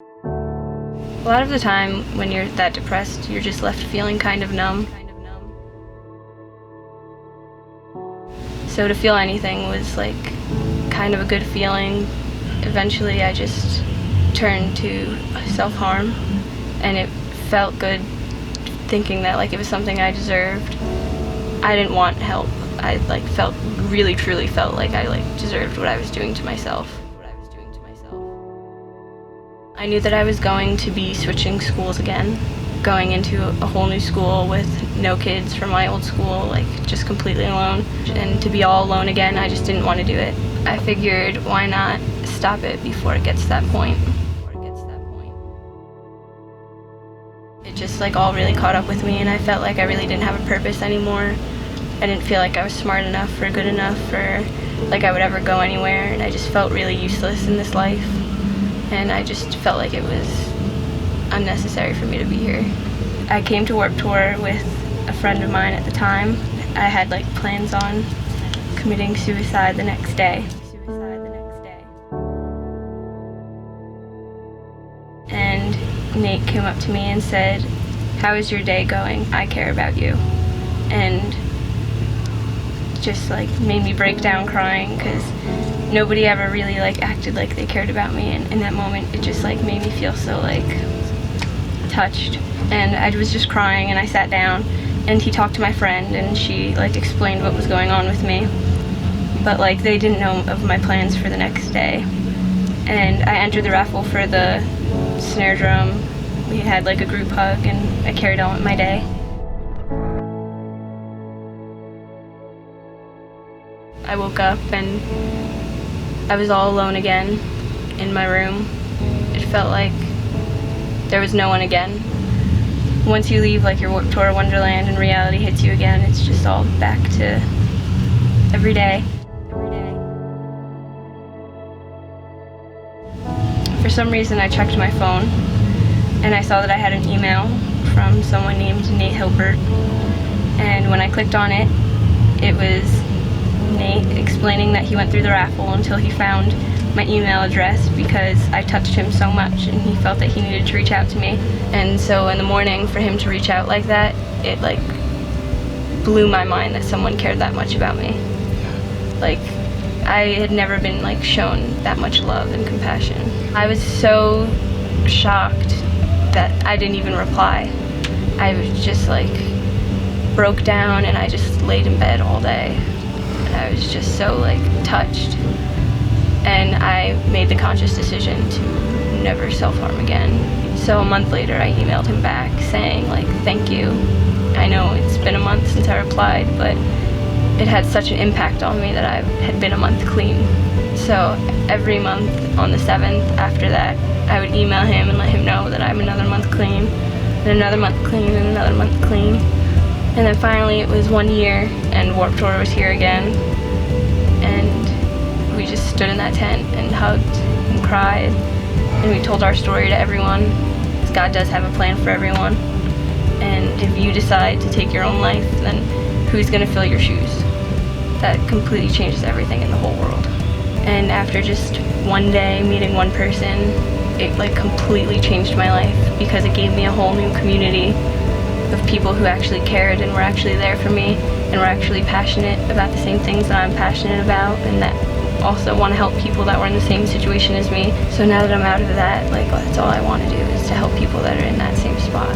A lot of the time when you're that depressed, you're just left feeling kind of numb. So to feel anything was like kind of a good feeling. Eventually I just turned to self-harm, and it felt good thinking that like it was something I deserved. I didn't want help. I like really truly felt like I deserved what I was doing to myself. I knew that I was going to be switching schools again, going into a whole new school with no kids from my old school, like just completely alone. And to be all alone again, I just didn't want to do it. I figured, why not stop it before it gets to that point. It just like all really caught up with me, and I felt like I really didn't have a purpose anymore. I didn't feel like I was smart enough or good enough or like I would ever go anywhere, and I just felt really useless in this life. And I just felt like it was unnecessary for me to be here. I came to Warped Tour with a friend of mine at the time. I had like plans on committing suicide the next day. And Nate came up to me and said, "How is your day going? I care about you." And just like made me break down crying, because nobody ever really like acted like they cared about me, and in that moment it just like made me feel so like touched. And I was just crying, and I sat down, and he talked to my friend, and she like explained what was going on with me, but like they didn't know of my plans for the next day. And I entered the raffle for the snare drum. We had like a group hug, and I carried on with my day. I woke up and I was all alone again in my room. It felt like there was no one again. Once you leave like your Warped Tour wonderland and reality hits you again, it's just all back to every day. For some reason I checked my phone and I saw that I had an email from someone named Nate Hilbert, and when I clicked on it, it was Nate explaining that he went through the raffle until he found my email address because I touched him so much and he felt that he needed to reach out to me. And so in the morning, for him to reach out like that, it like blew my mind that someone cared that much about me. Like, I had never been like shown that much love and compassion. I was so shocked that I didn't even reply. I was just like broke down, and I just laid in bed all day. And I was just so like touched. And I made the conscious decision to never self-harm again. So a month later I emailed him back saying like, thank you. I know it's been a month since I replied, but it had such an impact on me that I had been a month clean. So every month on the 7th after that, I would email him and let him know that I'm another month clean, and another month clean, and another month clean. And then finally it was 1 year, and Warped Tour was here again. And we just stood in that tent and hugged and cried. And we told our story to everyone, because God does have a plan for everyone. And if you decide to take your own life, then who's gonna fill your shoes? That completely changes everything in the whole world. And after just one day meeting one person, it like completely changed my life, because it gave me a whole new community of people who actually cared and were actually there for me and were actually passionate about the same things that I'm passionate about, and that also want to help people that were in the same situation as me. So now that I'm out of that, like that's all I want to do, is to help people that are in that same spot.